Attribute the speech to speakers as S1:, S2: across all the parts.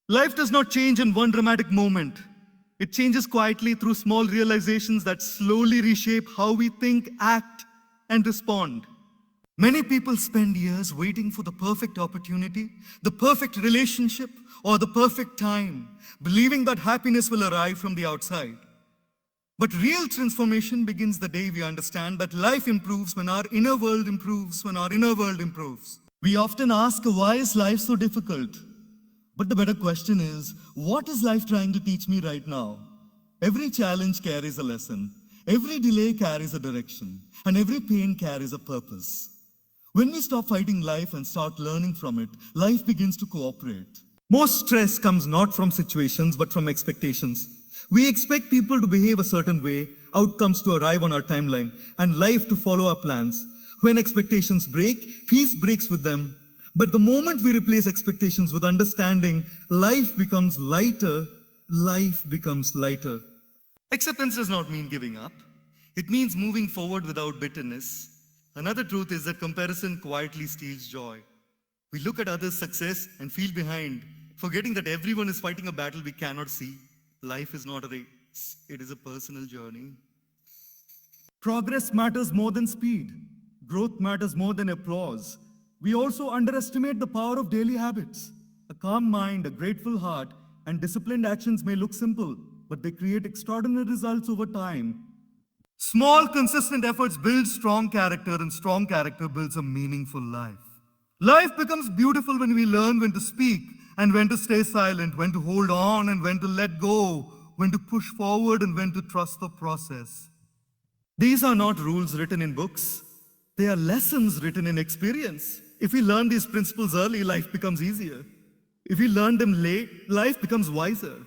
S1: Life does not change in one dramatic moment. It changes quietly through small realizations that slowly reshape how we think, act, and respond. Many people spend years waiting for the perfect opportunity, the perfect relationship, or the perfect time, believing that happiness will arrive from the outside. But real transformation begins the day we understand that life improves when our inner world improves, when our inner world improves. We often ask, why is life so difficult? But the better question is, what is life trying to teach me right now? Every challenge carries a lesson. Every delay carries a direction. And every pain carries a purpose. When we stop fighting life and start learning from it, life begins to cooperate. Most stress comes not from situations, but from expectations. We expect people to behave a certain way, outcomes to arrive on our timeline, and life to follow our plans. When expectations break, peace breaks with them. But the moment we replace expectations with understanding, life becomes lighter, life becomes lighter. Acceptance does not mean giving up. It means moving forward without bitterness. Another truth is that comparison quietly steals joy. We look at others' success and feel behind, forgetting that everyone is fighting a battle we cannot see. Life is not a race, it is a personal journey. Progress matters more than speed. Growth matters more than applause. We also underestimate the power of daily habits. A calm mind, a grateful heart, and disciplined actions may look simple, but they create extraordinary results over time. Small, consistent efforts build strong character, and strong character builds a meaningful life. Life becomes beautiful when we learn when to speak and when to stay silent, when to hold on and when to let go, when to push forward and when to trust the process. These are not rules written in books. They are lessons written in experience. If we learn these principles early, life becomes easier. If we learn them late, life becomes wiser.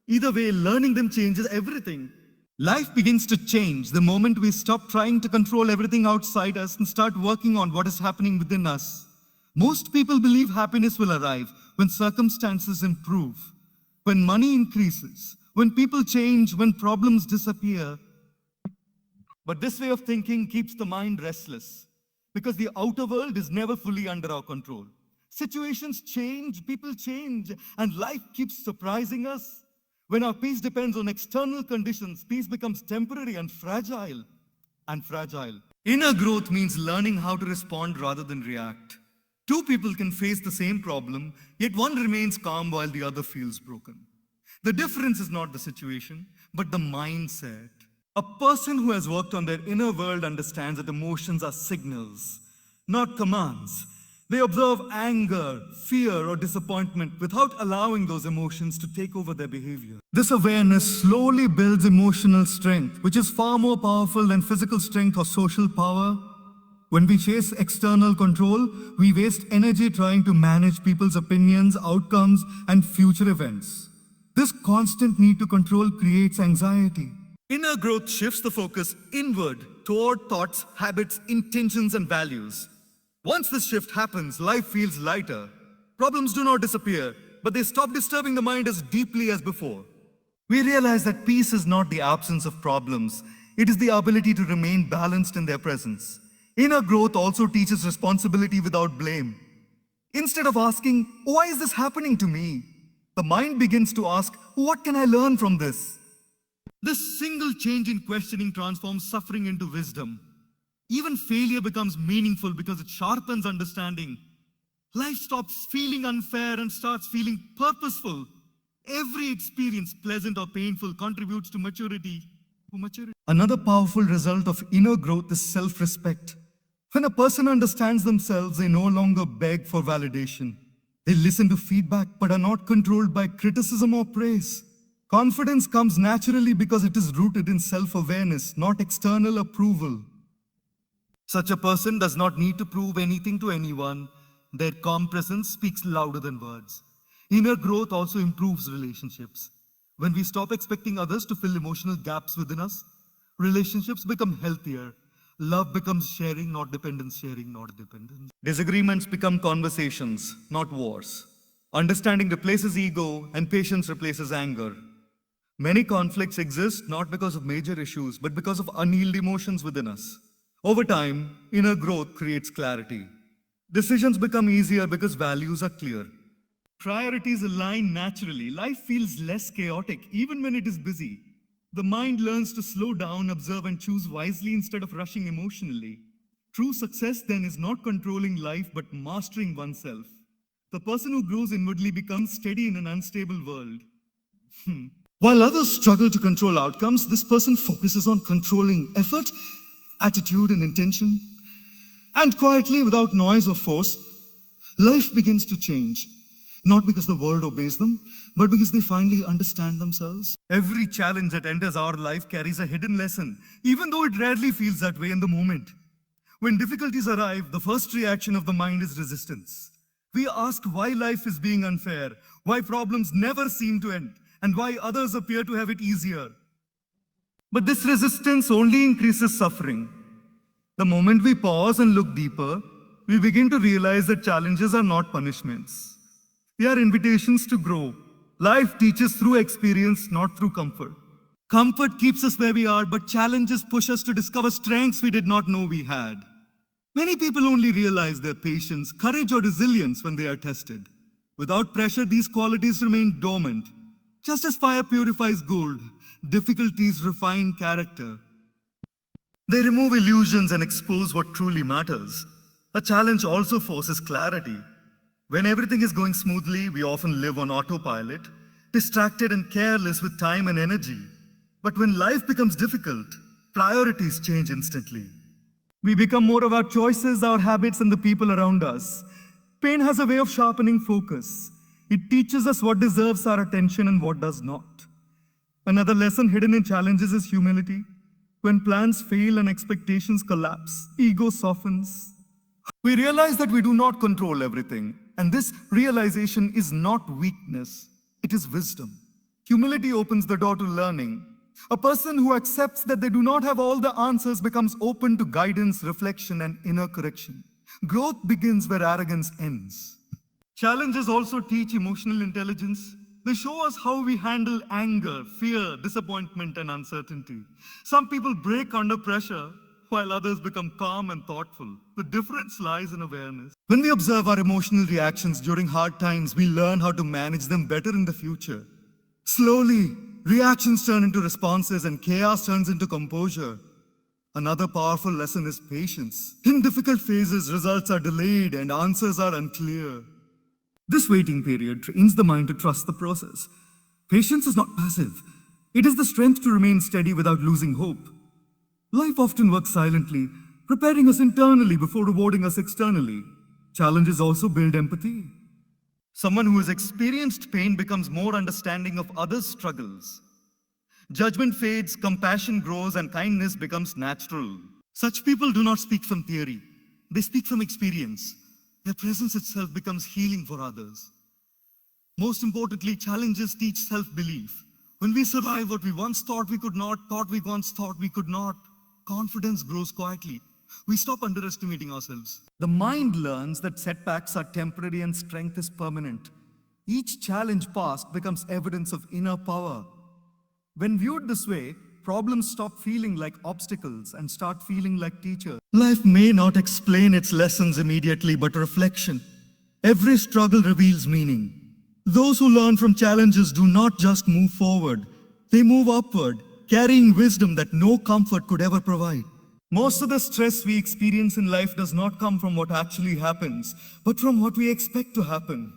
S1: Either way, learning them changes everything. Life begins to change the moment we stop trying to control everything outside us and start working on what is happening within us. Most people believe happiness will arrive when circumstances improve, when money increases, when people change, when problems disappear. But this way of thinking keeps the mind restless because the outer world is never fully under our control. Situations change, people change, and life keeps surprising us. When our peace depends on external conditions, peace becomes temporary and fragile. Inner growth means learning how to respond rather than react. Two people can face the same problem, yet one remains calm while the other feels broken. The difference is not the situation, but the mindset. A person who has worked on their inner world understands that emotions are signals, not commands. They observe anger, fear, or disappointment without allowing those emotions to take over their behavior. This awareness slowly builds emotional strength, which is far more powerful than physical strength or social power. When we chase external control, we waste energy trying to manage people's opinions, outcomes, and future events. This constant need to control creates anxiety. Inner growth shifts the focus inward toward thoughts, habits, intentions, and values. Once this shift happens, life feels lighter. Problems do not disappear, but they stop disturbing the mind as deeply as before. We realize that peace is not the absence of problems, it is the ability to remain balanced in their presence. Inner growth also teaches responsibility without blame. Instead of asking, why is this happening to me? The mind begins to ask, what can I learn from this? This single change in questioning transforms suffering into wisdom. Even failure becomes meaningful because it sharpens understanding. Life stops feeling unfair and starts feeling purposeful. Every experience, pleasant or painful, contributes to maturity. Another powerful result of inner growth is self-respect. When a person understands themselves, they no longer beg for validation. They listen to feedback but are not controlled by criticism or praise. Confidence comes naturally because it is rooted in self-awareness, not external approval. Such a person does not need to prove anything to anyone. Their calm presence speaks louder than words. Inner growth also improves relationships. When we stop expecting others to fill emotional gaps within us, relationships become healthier. Love becomes sharing, not dependence. Disagreements become conversations, not wars. Understanding replaces ego, and patience replaces anger. Many conflicts exist not because of major issues, but because of unhealed emotions within us. Over time, inner growth creates clarity. Decisions become easier because values are clear. Priorities align naturally. Life feels less chaotic even when it is busy. The mind learns to slow down, observe, and choose wisely instead of rushing emotionally. True success then is not controlling life but mastering oneself. The person who grows inwardly becomes steady in an unstable world. While others struggle to control outcomes, this person focuses on controlling effort, attitude, and intention. And quietly, without noise or force, life begins to change. Not because the world obeys them, but because they finally understand themselves. Every challenge that enters our life carries a hidden lesson, even though it rarely feels that way in the moment. When difficulties arrive, the first reaction of the mind is resistance. We ask why life is being unfair, why problems never seem to end, and why others appear to have it easier. But this resistance only increases suffering. The moment we pause and look deeper, we begin to realize that challenges are not punishments. They are invitations to grow. Life teaches through experience, not through comfort. Comfort keeps us where we are, but challenges push us to discover strengths we did not know we had. Many people only realize their patience, courage, or resilience when they are tested. Without pressure, these qualities remain dormant. Just as fire purifies gold, difficulties refine character. They remove illusions and expose what truly matters. A challenge also forces clarity. When everything is going smoothly, we often live on autopilot, distracted and careless with time and energy. But when life becomes difficult, priorities change instantly. We become more of our choices, our habits, and the people around us. Pain has a way of sharpening focus. It teaches us what deserves our attention and what does not. Another lesson hidden in challenges is humility. When plans fail and expectations collapse, ego softens. We realize that we do not control everything, and this realization is not weakness, it is wisdom. Humility opens the door to learning. A person who accepts that they do not have all the answers becomes open to guidance, reflection, and inner correction. Growth begins where arrogance ends. Challenges also teach emotional intelligence. They show us how we handle anger, fear, disappointment, and uncertainty. Some people break under pressure, while others become calm and thoughtful. The difference lies in awareness. When we observe our emotional reactions during hard times, we learn how to manage them better in the future. Slowly, reactions turn into responses and chaos turns into composure. Another powerful lesson is patience. In difficult phases, results are delayed and answers are unclear. This waiting period trains the mind to trust the process. Patience is not passive. It is the strength to remain steady without losing hope. Life often works silently, preparing us internally before rewarding us externally. Challenges also build empathy. Someone who has experienced pain becomes more understanding of others' struggles. Judgment fades, compassion grows, and kindness becomes natural. Such people do not speak from theory. They speak from experience. Their presence itself becomes healing for others. Most importantly, challenges teach self-belief. When we survive what we once thought we could not, confidence grows quietly. We stop underestimating ourselves. The mind learns that setbacks are temporary and strength is permanent. Each challenge passed becomes evidence of inner power. When viewed this way, problems stop feeling like obstacles and start feeling like teachers. Life may not explain its lessons immediately, but reflection. Every struggle reveals meaning. Those who learn from challenges do not just move forward, they move upward, carrying wisdom that no comfort could ever provide. Most of the stress we experience in life does not come from what actually happens, but from what we expect to happen.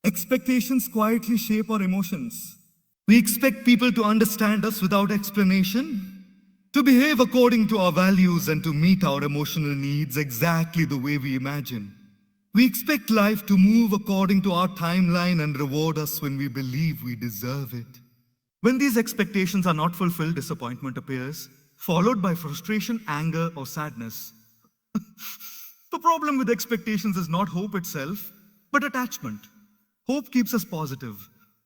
S1: Expectations quietly shape our emotions. We expect people to understand us without explanation, to behave according to our values, and to meet our emotional needs exactly the way we imagine. We expect life to move according to our timeline and reward us when we believe we deserve it. When these expectations are not fulfilled, disappointment appears, followed by frustration, anger, or sadness. The problem with expectations is not hope itself, but attachment. Hope keeps us positive,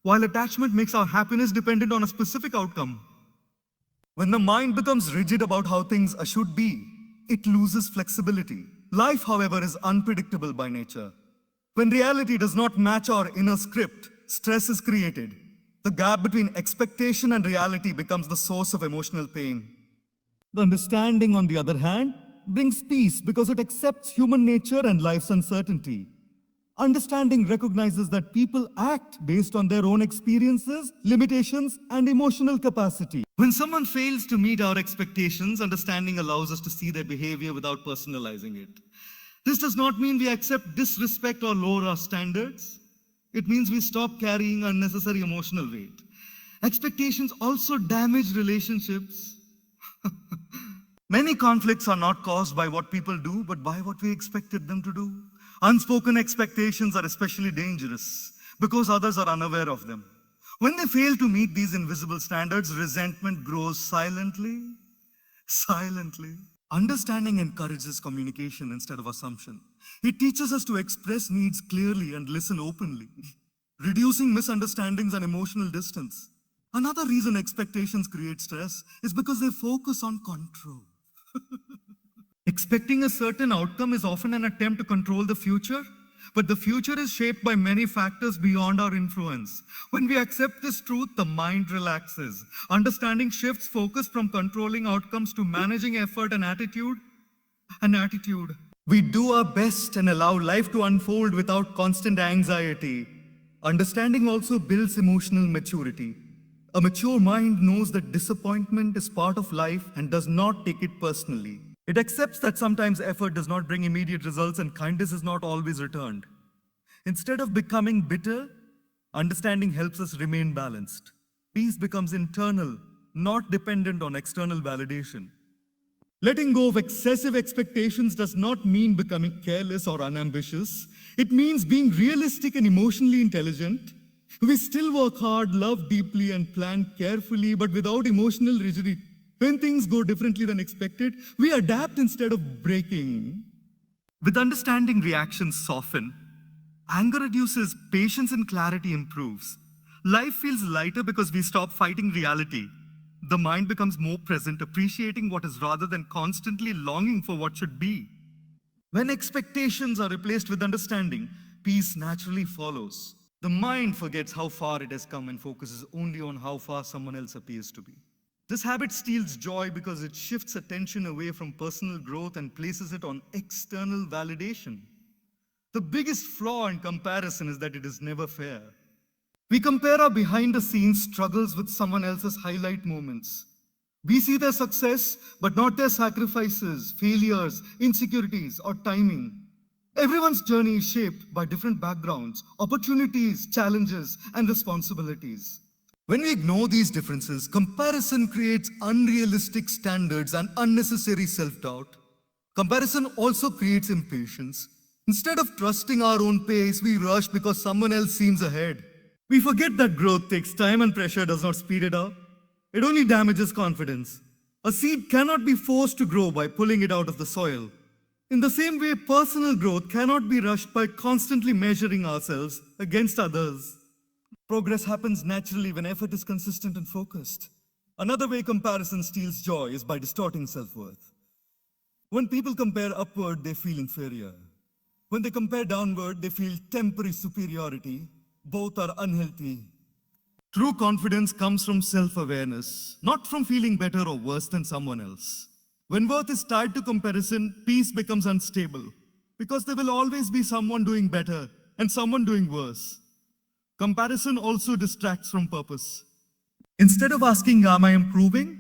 S1: while attachment makes our happiness dependent on a specific outcome. When the mind becomes rigid about how things should be, it loses flexibility. Life, however, is unpredictable by nature. When reality does not match our inner script, stress is created. The gap between expectation and reality becomes the source of emotional pain. The understanding, on the other hand, brings peace because it accepts human nature and life's uncertainty. Understanding recognizes that people act based on their own experiences, limitations, and emotional capacity. When someone fails to meet our expectations, understanding allows us to see their behavior without personalizing it. This does not mean we accept disrespect or lower our standards. It means we stop carrying unnecessary emotional weight. Expectations also damage relationships. Many conflicts are not caused by what people do, but by what we expected them to do. Unspoken expectations are especially dangerous because others are unaware of them. When they fail to meet these invisible standards, resentment grows silently. Understanding encourages communication instead of assumption. It teaches us to express needs clearly and listen openly, reducing misunderstandings and emotional distance. Another reason expectations create stress is because they focus on control. Expecting a certain outcome is often an attempt to control the future, but the future is shaped by many factors beyond our influence. When we accept this truth, the mind relaxes. Understanding shifts focus from controlling outcomes to managing effort and attitude. We do our best and allow life to unfold without constant anxiety. Understanding also builds emotional maturity. A mature mind knows that disappointment is part of life and does not take it personally. It accepts that sometimes effort does not bring immediate results and kindness is not always returned. Instead of becoming bitter, understanding helps us remain balanced. Peace becomes internal, not dependent on external validation. Letting go of excessive expectations does not mean becoming careless or unambitious. It means being realistic and emotionally intelligent. We still work hard, love deeply, and plan carefully, but without emotional rigidity. When things go differently than expected, we adapt instead of breaking. With understanding, reactions soften. Anger reduces, patience and clarity improves. Life feels lighter because we stop fighting reality. The mind becomes more present, appreciating what is rather than constantly longing for what should be. When expectations are replaced with understanding, peace naturally follows. The mind forgets how far it has come and focuses only on how far someone else appears to be. This habit steals joy because it shifts attention away from personal growth and places it on external validation. The biggest flaw in comparison is that it is never fair. We compare our behind-the-scenes struggles with someone else's highlight moments. We see their success, but not their sacrifices, failures, insecurities, or timing. Everyone's journey is shaped by different backgrounds, opportunities, challenges, and responsibilities. When we ignore these differences, comparison creates unrealistic standards and unnecessary self-doubt. Comparison also creates impatience. Instead of trusting our own pace, we rush because someone else seems ahead. We forget that growth takes time and pressure does not speed it up. It only damages confidence. A seed cannot be forced to grow by pulling it out of the soil. In the same way, personal growth cannot be rushed by constantly measuring ourselves against others. Progress happens naturally when effort is consistent and focused. Another way comparison steals joy is by distorting self-worth. When people compare upward, they feel inferior. When they compare downward, they feel temporary superiority. Both are unhealthy. True confidence comes from self-awareness, not from feeling better or worse than someone else. When worth is tied to comparison, peace becomes unstable because there will always be someone doing better and someone doing worse. Comparison also distracts from purpose. Instead of asking, am I improving?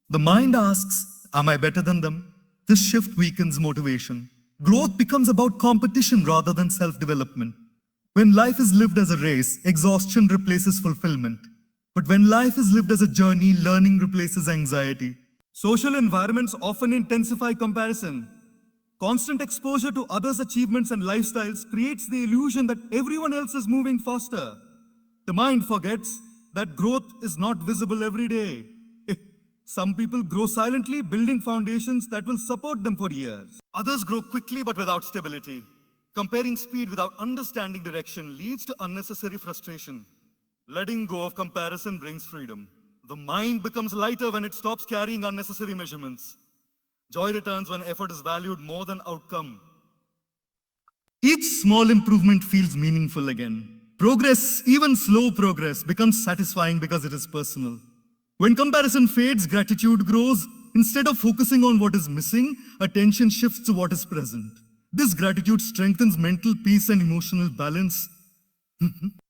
S1: The mind asks, am I better than them? This shift weakens motivation. Growth becomes about competition rather than self-development. When life is lived as a race, exhaustion replaces fulfillment. But when life is lived as a journey, learning replaces anxiety. Social environments often intensify comparison. Constant exposure to others' achievements and lifestyles creates the illusion that everyone else is moving faster. The mind forgets that growth is not visible every day. Some people grow silently, building foundations that will support them for years. Others grow quickly but without stability. Comparing speed without understanding direction leads to unnecessary frustration. Letting go of comparison brings freedom. The mind becomes lighter when it stops carrying unnecessary measurements. Joy returns when effort is valued more than outcome. Each small improvement feels meaningful again. Progress, even slow progress, becomes satisfying because it is personal. When comparison fades, gratitude grows. Instead of focusing on what is missing, attention shifts to what is present. This gratitude strengthens mental peace and emotional balance.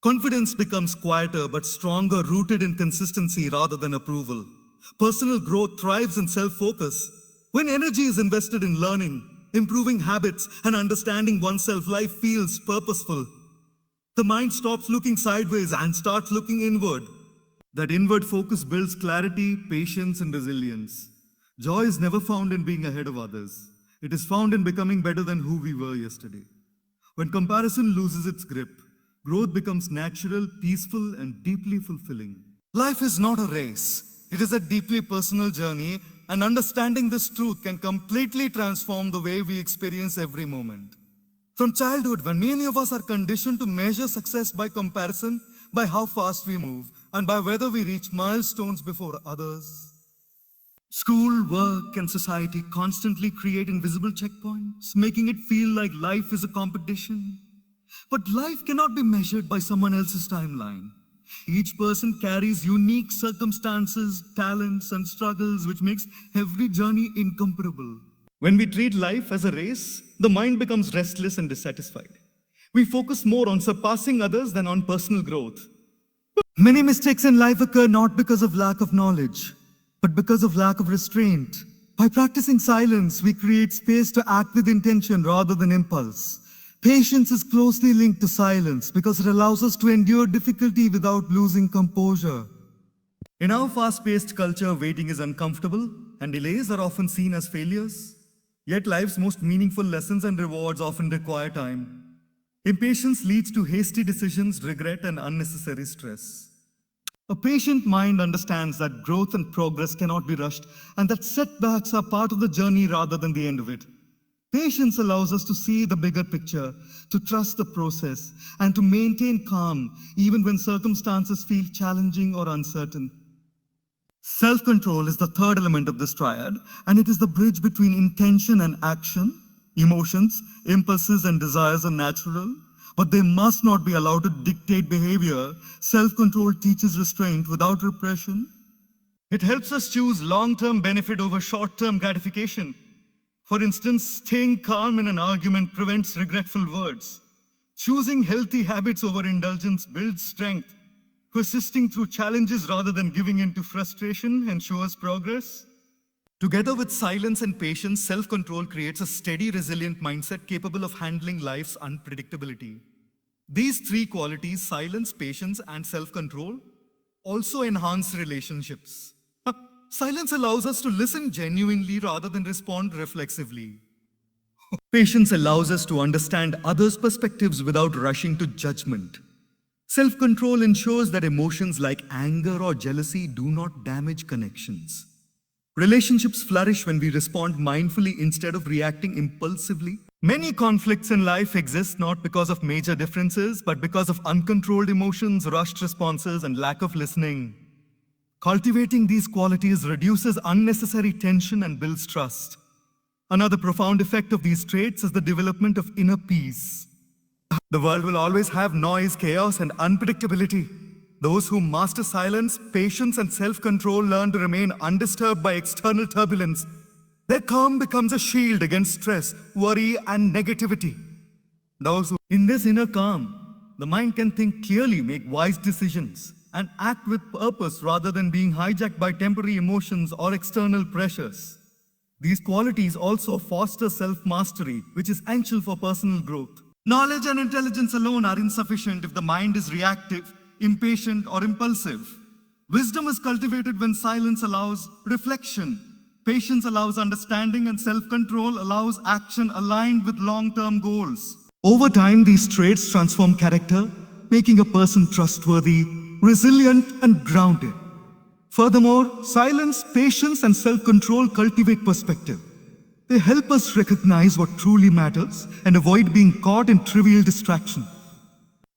S1: Confidence becomes quieter but stronger, rooted in consistency rather than approval. Personal growth thrives in self-focus. When energy is invested in learning, improving habits, and understanding oneself, life feels purposeful. The mind stops looking sideways and starts looking inward. That inward focus builds clarity, patience, and resilience. Joy is never found in being ahead of others. It is found in becoming better than who we were yesterday. When comparison loses its grip, growth becomes natural, peaceful, and deeply fulfilling. Life is not a race. It is a deeply personal journey, and understanding this truth can completely transform the way we experience every moment. From childhood, when many of us are conditioned to measure success by comparison, by how fast we move, and by whether we reach milestones before others. School, work, and society constantly create invisible checkpoints, making it feel like life is a competition. But life cannot be measured by someone else's timeline. Each person carries unique circumstances, talents, and struggles, which makes every journey incomparable. When we treat life as a race, the mind becomes restless and dissatisfied. We focus more on surpassing others than on personal growth. Many mistakes in life occur not because of lack of knowledge, but because of lack of restraint. By practicing silence, we create space to act with intention rather than impulse. Patience is closely linked to silence because it allows us to endure difficulty without losing composure. In our fast-paced culture, waiting is uncomfortable and delays are often seen as failures. Yet life's most meaningful lessons and rewards often require time. Impatience leads to hasty decisions, regret, and unnecessary stress. A patient mind understands that growth and progress cannot be rushed and that setbacks are part of the journey rather than the end of it. Patience allows us to see the bigger picture, to trust the process, and to maintain calm even when circumstances feel challenging or uncertain. Self-control is the third element of this triad, and it is the bridge between intention and action. Emotions, impulses, and desires are natural, but they must not be allowed to dictate behavior. Self-control teaches restraint without repression. It helps us choose long-term benefit over short-term gratification. For instance, staying calm in an argument prevents regretful words. Choosing healthy habits over indulgence builds strength. Persisting through challenges rather than giving in to frustration ensures progress. Together with silence and patience, self-control creates a steady, resilient mindset capable of handling life's unpredictability. These three qualities, silence, patience, and self-control, also enhance relationships. Silence allows us to listen genuinely rather than respond reflexively. Patience allows us to understand others' perspectives without rushing to judgment. Self-control ensures that emotions like anger or jealousy do not damage connections. Relationships flourish when we respond mindfully instead of reacting impulsively. Many conflicts in life exist not because of major differences, but because of uncontrolled emotions, rushed responses, and lack of listening. Cultivating these qualities reduces unnecessary tension and builds trust. Another profound effect of these traits is the development of inner peace. The world will always have noise, chaos, and unpredictability. Those who master silence, patience, and self-control learn to remain undisturbed by external turbulence. Their calm becomes a shield against stress, worry, and negativity. In this inner calm, the mind can think clearly, make wise decisions, and act with purpose rather than being hijacked by temporary emotions or external pressures. These qualities also foster self-mastery, which is essential for personal growth. Knowledge and intelligence alone are insufficient if the mind is reactive, impatient, or impulsive. Wisdom is cultivated when silence allows reflection, patience allows understanding, and self-control allows action aligned with long-term goals. Over time, these traits transform character, making a person trustworthy, resilient, and grounded. Furthermore, silence, patience, and self-control cultivate perspective. They help us recognize what truly matters and avoid being caught in trivial distraction.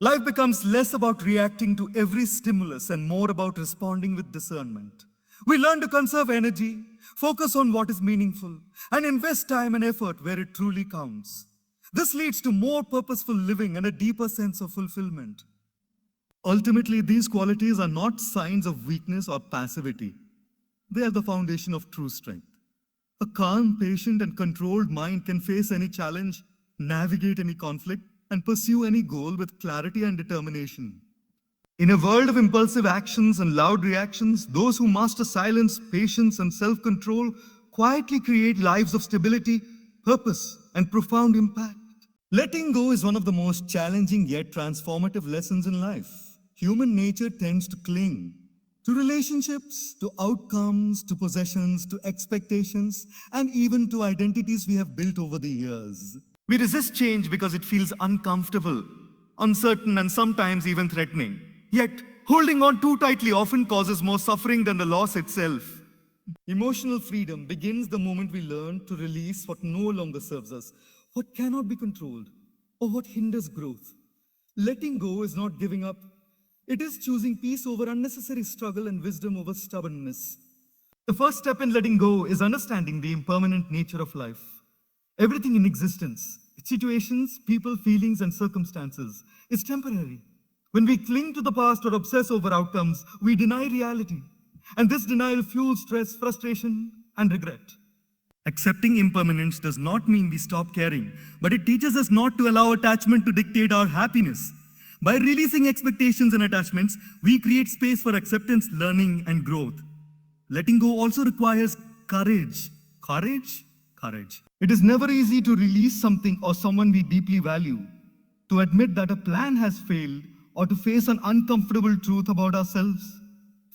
S1: Life becomes less about reacting to every stimulus and more about responding with discernment. We learn to conserve energy, focus on what is meaningful, and invest time and effort where it truly counts. This leads to more purposeful living and a deeper sense of fulfillment. Ultimately, these qualities are not signs of weakness or passivity. They are the foundation of true strength. A calm, patient, and controlled mind can face any challenge, navigate any conflict, and pursue any goal with clarity and determination. In a world of impulsive actions and loud reactions, those who master silence, patience, and self control quietly create lives of stability, purpose, and profound impact. Letting go is one of the most challenging yet transformative lessons in life. Human nature tends to cling to relationships, to outcomes, to possessions, to expectations, and even to identities we have built over the years. We resist change because it feels uncomfortable, uncertain, and sometimes even threatening. Yet, holding on too tightly often causes more suffering than the loss itself. Emotional freedom begins the moment we learn to release what no longer serves us, what cannot be controlled, or what hinders growth. Letting go is not giving up. It is choosing peace over unnecessary struggle and wisdom over stubbornness. The first step in letting go is understanding the impermanent nature of life. Everything in existence, situations, people, feelings, and circumstances, is temporary. When we cling to the past or obsess over outcomes, we deny reality. And this denial fuels stress, frustration, and regret. Accepting impermanence does not mean we stop caring, but it teaches us not to allow attachment to dictate our happiness. By releasing expectations and attachments, we create space for acceptance, learning, and growth. Letting go also requires courage. Courage. It is never easy to release something or someone we deeply value, to admit that a plan has failed, or to face an uncomfortable truth about ourselves.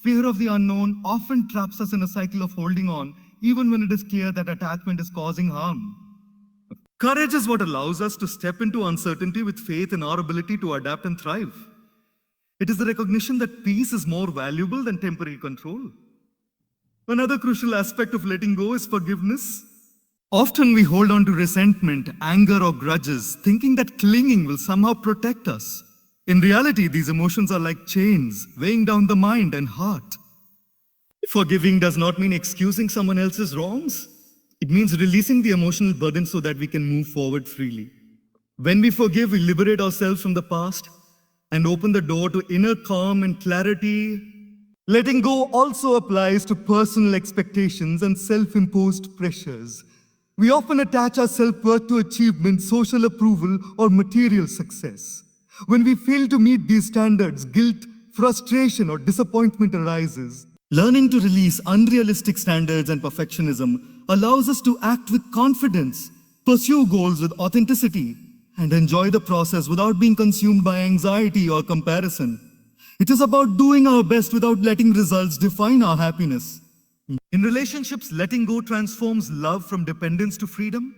S1: Fear of the unknown often traps us in a cycle of holding on, even when it is clear that attachment is causing harm. Courage is what allows us to step into uncertainty with faith in our ability to adapt and thrive. It is the recognition that peace is more valuable than temporary control. Another crucial aspect of letting go is forgiveness. Often we hold on to resentment, anger, or grudges, thinking that clinging will somehow protect us. In reality, these emotions are like chains, weighing down the mind and heart. Forgiving does not mean excusing someone else's wrongs. It means releasing the emotional burden so that we can move forward freely. When we forgive, we liberate ourselves from the past and open the door to inner calm and clarity. Letting go also applies to personal expectations and self-imposed pressures. We often attach our self-worth to achievement, social approval, or material success. When we fail to meet these standards, guilt, frustration, or disappointment arises. Learning to release unrealistic standards and perfectionism allows us to act with confidence, pursue goals with authenticity, and enjoy the process without being consumed by anxiety or comparison. It is about doing our best without letting results define our happiness. In relationships, letting go transforms love from dependence to freedom.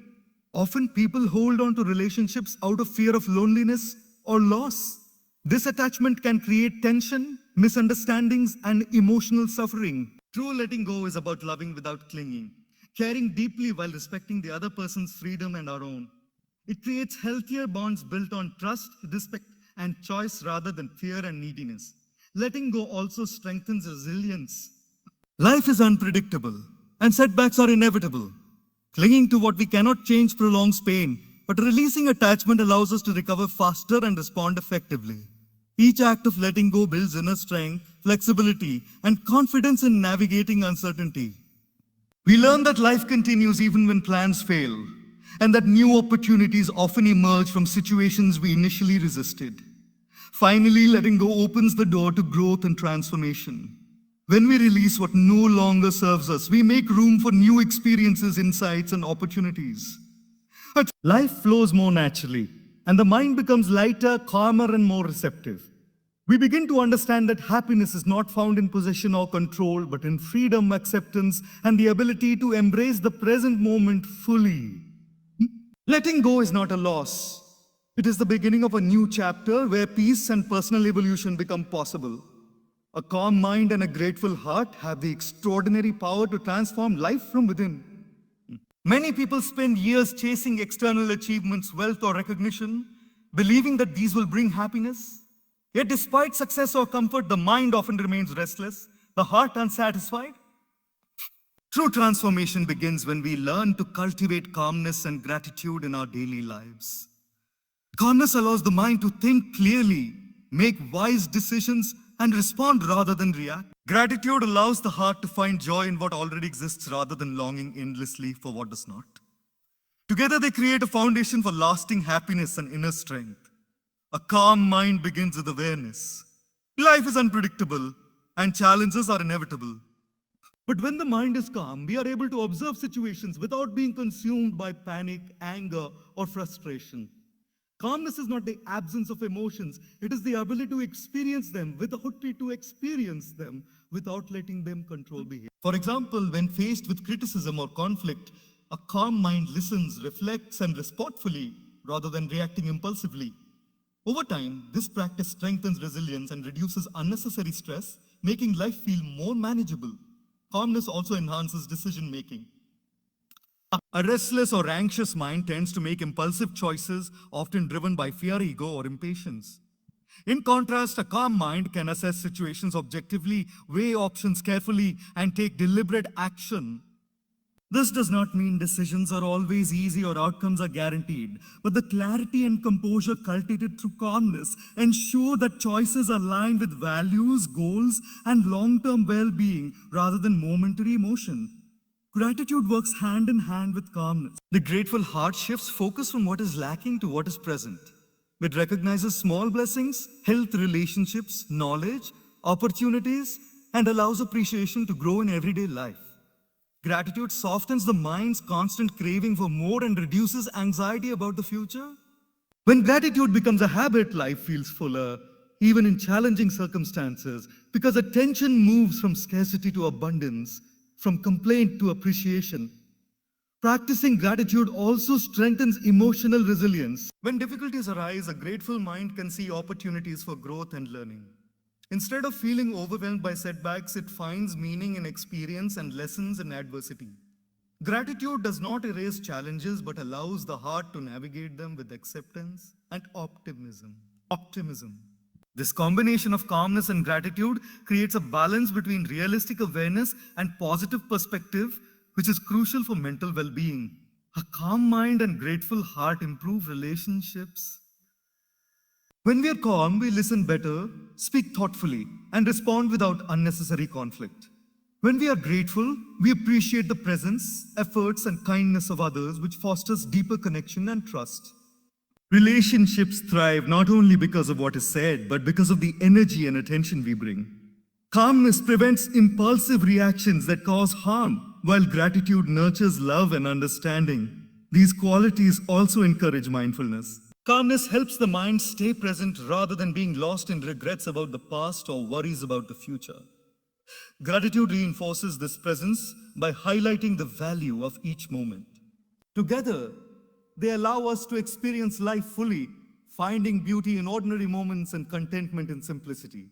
S1: Often people hold on to relationships out of fear of loneliness or loss. This attachment can create tension, misunderstandings, and emotional suffering. True letting go is about loving without clinging, caring deeply while respecting the other person's freedom and our own. It creates healthier bonds built on trust, respect, and choice rather than fear and neediness. Letting go also strengthens resilience. Life is unpredictable, and setbacks are inevitable. Clinging to what we cannot change prolongs pain, but releasing attachment allows us to recover faster and respond effectively. Each act of letting go builds inner strength, flexibility, and confidence in navigating uncertainty. We learn that life continues even when plans fail, and that new opportunities often emerge from situations we initially resisted. Finally, letting go opens the door to growth and transformation. When we release what no longer serves us, we make room for new experiences, insights, and opportunities. But life flows more naturally, and the mind becomes lighter, calmer, and more receptive. We begin to understand that happiness is not found in possession or control, but in freedom, acceptance, and the ability to embrace the present moment fully. Letting go is not a loss. It is the beginning of a new chapter where peace and personal evolution become possible. A calm mind and a grateful heart have the extraordinary power to transform life from within. Many people spend years chasing external achievements, wealth, or recognition, believing that these will bring happiness. Yet despite success or comfort, the mind often remains restless, the heart unsatisfied. True transformation begins when we learn to cultivate calmness and gratitude in our daily lives. Calmness allows the mind to think clearly, make wise decisions, and respond rather than react. Gratitude allows the heart to find joy in what already exists rather than longing endlessly for what does not. Together, they create a foundation for lasting happiness and inner strength. A calm mind begins with awareness. Life is unpredictable and challenges are inevitable. But when the mind is calm, we are able to observe situations without being consumed by panic, anger, or frustration. Calmness is not the absence of emotions, it is the ability to experience them without letting them control behavior. For example, when faced with criticism or conflict, a calm mind listens, reflects, and responds fully rather than reacting impulsively. Over time, this practice strengthens resilience and reduces unnecessary stress, making life feel more manageable. Calmness also enhances decision making. A restless or anxious mind tends to make impulsive choices, often driven by fear, ego, or impatience. In contrast, a calm mind can assess situations objectively, weigh options carefully, and take deliberate action. This does not mean decisions are always easy or outcomes are guaranteed, but the clarity and composure cultivated through calmness ensure that choices align with values, goals, and long-term well-being rather than momentary emotion. Gratitude works hand in hand with calmness. The grateful heart shifts focus from what is lacking to what is present. It recognizes small blessings, health, relationships, knowledge, opportunities, and allows appreciation to grow in everyday life. Gratitude softens the mind's constant craving for more and reduces anxiety about the future. When gratitude becomes a habit, life feels fuller, even in challenging circumstances, because attention moves from scarcity to abundance, from complaint to appreciation. Practicing gratitude also strengthens emotional resilience. When difficulties arise, a grateful mind can see opportunities for growth and learning. Instead of feeling overwhelmed by setbacks, it finds meaning in experience and lessons in adversity. Gratitude does not erase challenges, but allows the heart to navigate them with acceptance and optimism. This combination of calmness and gratitude creates a balance between realistic awareness and positive perspective, which is crucial for mental well-being. A calm mind and grateful heart improve relationships. When we are calm, we listen better, speak thoughtfully, and respond without unnecessary conflict. When we are grateful, we appreciate the presence, efforts, and kindness of others, which fosters deeper connection and trust. Relationships thrive not only because of what is said, but because of the energy and attention we bring. Calmness prevents impulsive reactions that cause harm, while gratitude nurtures love and understanding. These qualities also encourage mindfulness. Calmness helps the mind stay present rather than being lost in regrets about the past or worries about the future. Gratitude reinforces this presence by highlighting the value of each moment. Together, they allow us to experience life fully, finding beauty in ordinary moments and contentment in simplicity.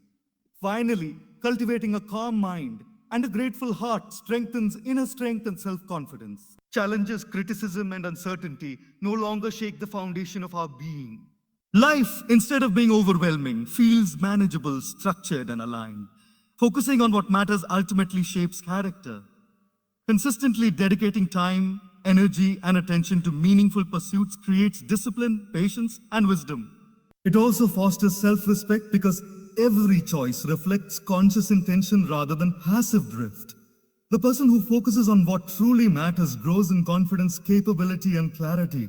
S1: Finally, cultivating a calm mind and a grateful heart strengthens inner strength and self-confidence. Challenges, criticism, and uncertainty no longer shake the foundation of our being. Life, instead of being overwhelming, feels manageable, structured, and aligned. Focusing on what matters ultimately shapes character. Consistently dedicating time, energy, and attention to meaningful pursuits creates discipline, patience, and wisdom. It also fosters self-respect because every choice reflects conscious intention rather than passive drift. The person who focuses on what truly matters grows in confidence, capability, and clarity.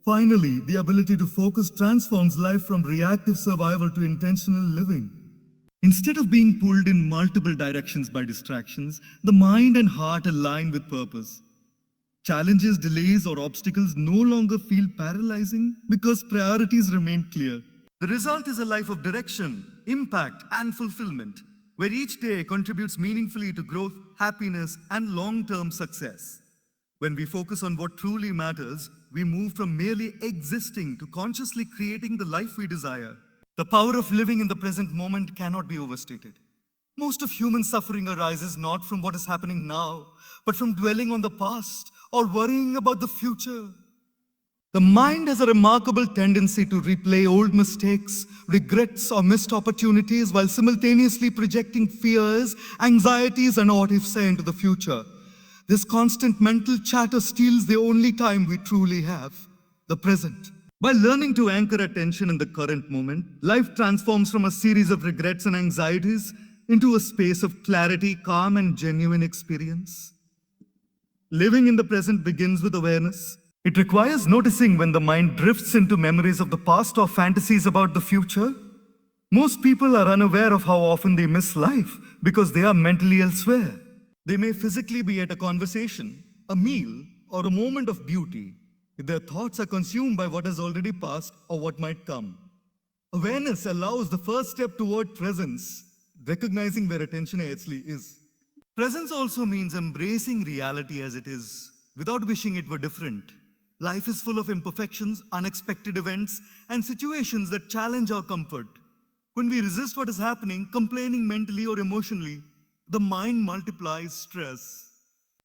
S1: Finally, the ability to focus transforms life from reactive survival to intentional living. Instead of being pulled in multiple directions by distractions, the mind and heart align with purpose. Challenges, delays, or obstacles no longer feel paralyzing because priorities remain clear. The result is a life of direction, impact, and fulfillment, where each day contributes meaningfully to growth, happiness, and long-term success. When we focus on what truly matters, we move from merely existing to consciously creating the life we desire. The power of living in the present moment cannot be overstated. Most of human suffering arises not from what is happening now, but from dwelling on the past or worrying about the future. The mind has a remarkable tendency to replay old mistakes, regrets, or missed opportunities while simultaneously projecting fears, anxieties, and what-ifs into the future. This constant mental chatter steals the only time we truly have, the present. By learning to anchor attention in the current moment, life transforms from a series of regrets and anxieties into a space of clarity, calm, and genuine experience. Living in the present begins with awareness. It requires noticing when the mind drifts into memories of the past or fantasies about the future. Most people are unaware of how often they miss life because they are mentally elsewhere. They may physically be at a conversation, a meal, or a moment of beauty, if their thoughts are consumed by what has already passed or what might come. Awareness allows the first step toward presence, recognizing where attention actually is. Presence also means embracing reality as it is, without wishing it were different. Life is full of imperfections, unexpected events, and situations that challenge our comfort. When we resist what is happening, complaining mentally or emotionally, the mind multiplies stress.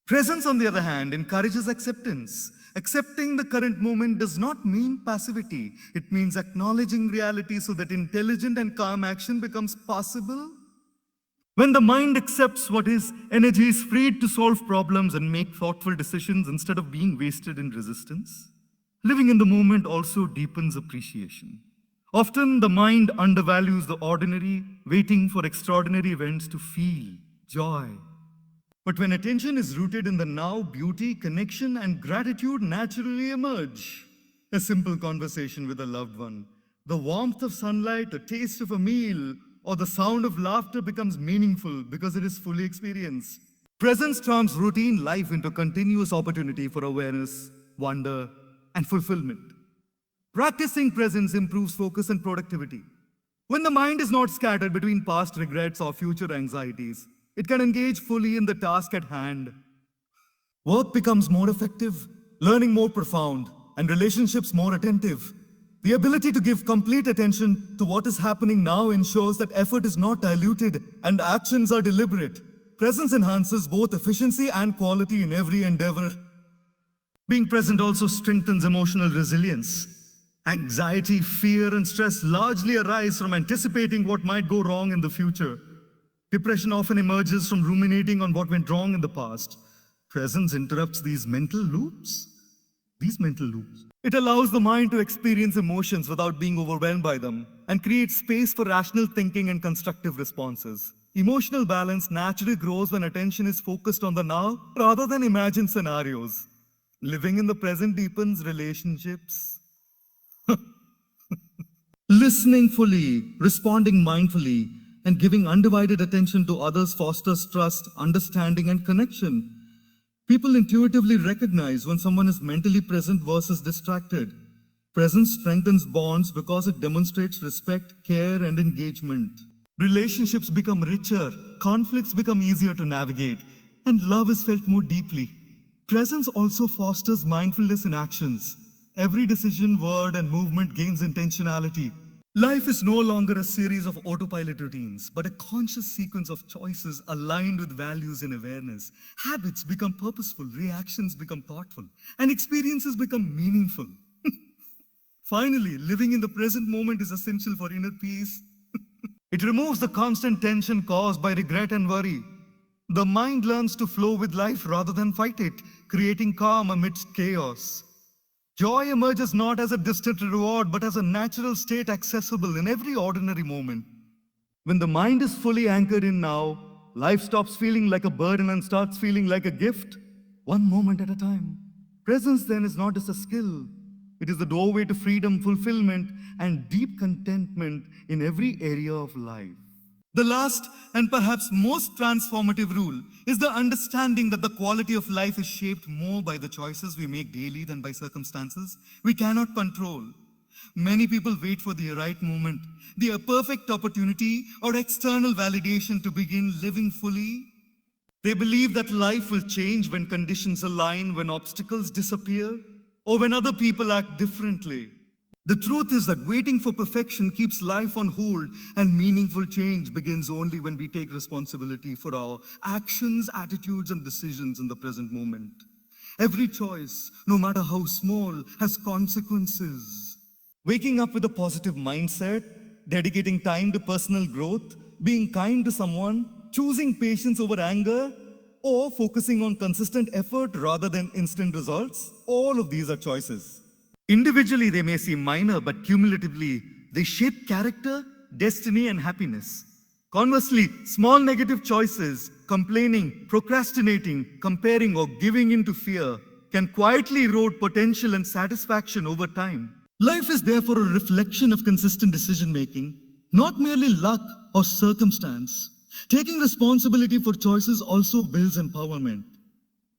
S1: Presence, on the other hand, encourages acceptance. Accepting the current moment does not mean passivity. It means acknowledging reality so that intelligent and calm action becomes possible. When the mind accepts what is, energy is freed to solve problems and make thoughtful decisions instead of being wasted in resistance. Living in the moment also deepens appreciation. Often the mind undervalues the ordinary, waiting for extraordinary events to feel joy. But when attention is rooted in the now, beauty, connection, and gratitude naturally emerge. A simple conversation with a loved one, the warmth of sunlight, the taste of a meal, or the sound of laughter becomes meaningful because it is fully experienced. Presence turns routine life into a continuous opportunity for awareness, wonder, and fulfillment. Practicing presence improves focus and productivity. When the mind is not scattered between past regrets or future anxieties, it can engage fully in the task at hand. Work becomes more effective, learning more profound, and relationships more attentive. The ability to give complete attention to what is happening now ensures that effort is not diluted and actions are deliberate. Presence enhances both efficiency and quality in every endeavor. Being present also strengthens emotional resilience. Anxiety, fear, and stress largely arise from anticipating what might go wrong in the future. Depression often emerges from ruminating on what went wrong in the past. Presence interrupts these mental loops. It allows the mind to experience emotions without being overwhelmed by them and creates space for rational thinking and constructive responses. Emotional balance naturally grows when attention is focused on the now rather than imagined scenarios. Living in the present deepens relationships. Listening fully, responding mindfully, and giving undivided attention to others fosters trust, understanding, and connection. People intuitively recognize when someone is mentally present versus distracted. Presence strengthens bonds because it demonstrates respect, care, and engagement. Relationships become richer, conflicts become easier to navigate, and love is felt more deeply. Presence also fosters mindfulness in actions. Every decision, word, and movement gains intentionality. Life is no longer a series of autopilot routines, but a conscious sequence of choices aligned with values and awareness. Habits become purposeful, reactions become thoughtful, and experiences become meaningful. Finally, living in the present moment is essential for inner peace. It removes the constant tension caused by regret and worry. The mind learns to flow with life rather than fight it, creating calm amidst chaos. Joy emerges not as a distant reward, but as a natural state accessible in every ordinary moment. When the mind is fully anchored in now, life stops feeling like a burden and starts feeling like a gift, one moment at a time. Presence then is not just a skill. It is the doorway to freedom, fulfillment, and deep contentment in every area of life. The last and perhaps most transformative rule is the understanding that the quality of life is shaped more by the choices we make daily than by circumstances we cannot control. Many people wait for the right moment, the perfect opportunity, or external validation to begin living fully. They believe that life will change when conditions align, when obstacles disappear, or when other people act differently. The truth is that waiting for perfection keeps life on hold, and meaningful change begins only when we take responsibility for our actions, attitudes, and decisions in the present moment. Every choice, no matter how small, has consequences. Waking up with a positive mindset, dedicating time to personal growth, being kind to someone, choosing patience over anger, or focusing on consistent effort rather than instant results, all of these are choices. Individually, they may seem minor, but cumulatively, they shape character, destiny, and happiness. Conversely, small negative choices, complaining, procrastinating, comparing, or giving in to fear, can quietly erode potential and satisfaction over time. Life is therefore a reflection of consistent decision making, not merely luck or circumstance. Taking responsibility for choices also builds empowerment.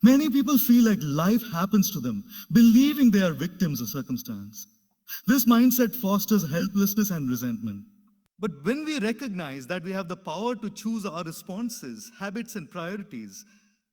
S1: Many people feel like life happens to them, believing they are victims of circumstance. This mindset fosters helplessness and resentment. But when we recognize that we have the power to choose our responses, habits, and priorities,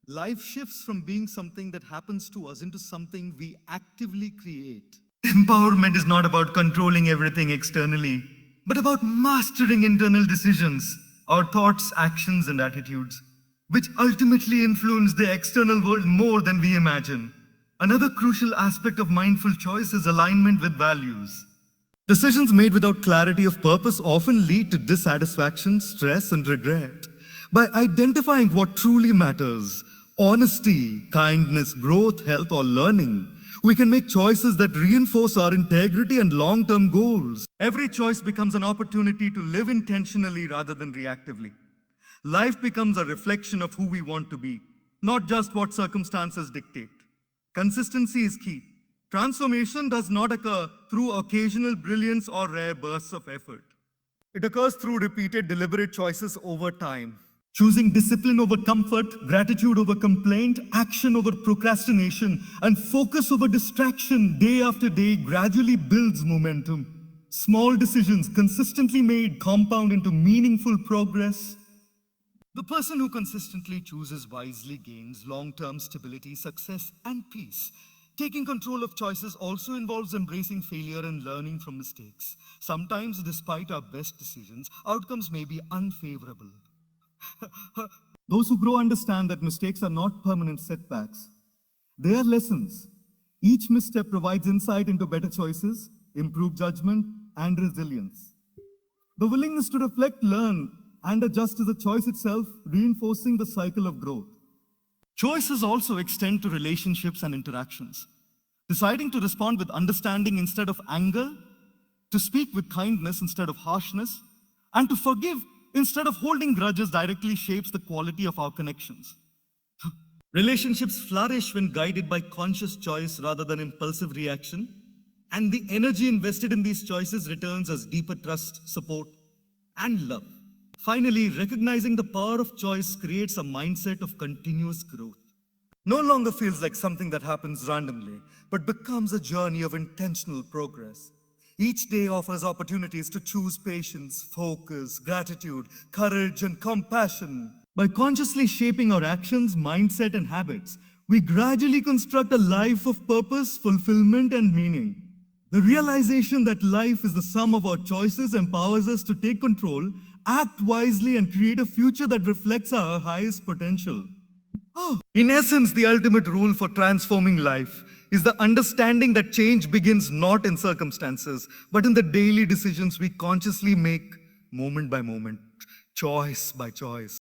S1: life shifts from being something that happens to us into something we actively create. Empowerment is not about controlling everything externally, but about mastering internal decisions, our thoughts, actions, and attitudes, which ultimately influence the external world more than we imagine. Another crucial aspect of mindful choice is alignment with values. Decisions made without clarity of purpose often lead to dissatisfaction, stress, and regret. By identifying what truly matters, honesty, kindness, growth, health, or learning, we can make choices that reinforce our integrity and long-term goals. Every choice becomes an opportunity to live intentionally rather than reactively. Life becomes a reflection of who we want to be, not just what circumstances dictate. Consistency is key. Transformation does not occur through occasional brilliance or rare bursts of effort. It occurs through repeated, deliberate choices over time. Choosing discipline over comfort, gratitude over complaint, action over procrastination, and focus over distraction day after day gradually builds momentum. Small decisions consistently made compound into meaningful progress. The person who consistently chooses wisely gains long-term stability, success, and peace. Taking control of choices also involves embracing failure and learning from mistakes. Sometimes, despite our best decisions, outcomes may be unfavorable. Those who grow understand that mistakes are not permanent setbacks. They are lessons. Each misstep provides insight into better choices, improved judgment, and resilience. The willingness to reflect, learn, and adjust is a choice itself, reinforcing the cycle of growth. Choices also extend to relationships and interactions. Deciding to respond with understanding instead of anger, to speak with kindness instead of harshness, and to forgive instead of holding grudges directly shapes the quality of our connections. Relationships flourish when guided by conscious choice rather than impulsive reaction, and the energy invested in these choices returns as deeper trust, support, and love. Finally, recognizing the power of choice creates a mindset of continuous growth. No longer feels like something that happens randomly, but becomes a journey of intentional progress. Each day offers opportunities to choose patience, focus, gratitude, courage, and compassion. By consciously shaping our actions, mindset, and habits, we gradually construct a life of purpose, fulfillment, and meaning. The realization that life is the sum of our choices empowers us to take control, act wisely, and create a future that reflects our highest potential. In essence, the ultimate rule for transforming life is the understanding that change begins not in circumstances, but in the daily decisions we consciously make moment by moment, choice by choice.